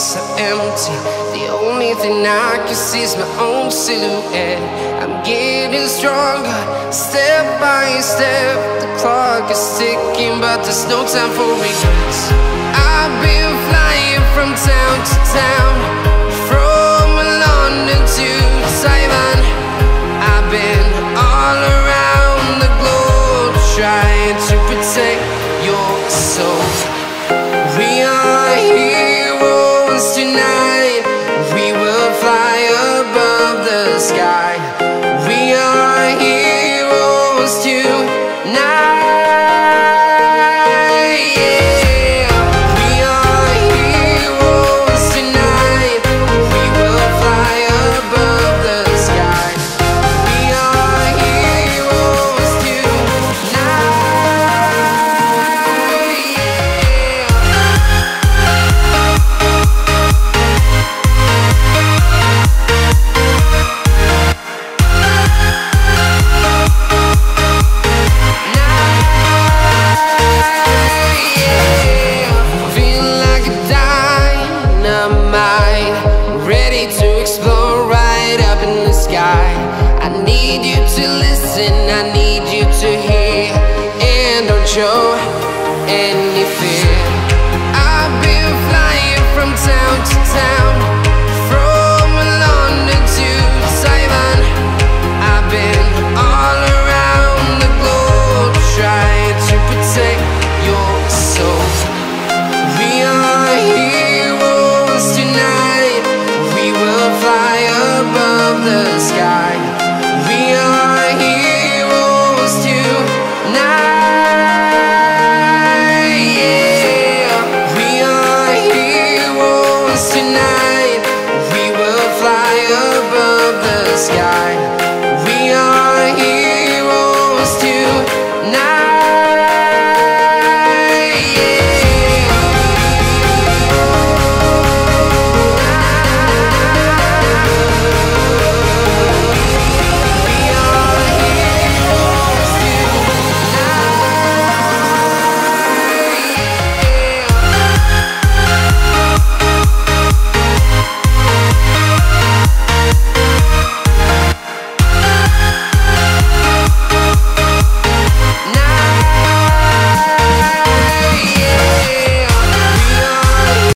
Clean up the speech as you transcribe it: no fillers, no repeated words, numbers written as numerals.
so empty. The only thing I can see is my own silhouette. I'm getting stronger, step by step. The clock is ticking, but there's no time for regrets. I've been flying from town to town, from London to Taiwan. I've been all around the globe, trying to protect your soul. We are heroes tonight. We will fly above the sky. We are heroes tonight. Yeah. We are heroes tonight. We will fly above the sky. We are heroes tonight. I need you to listen, I need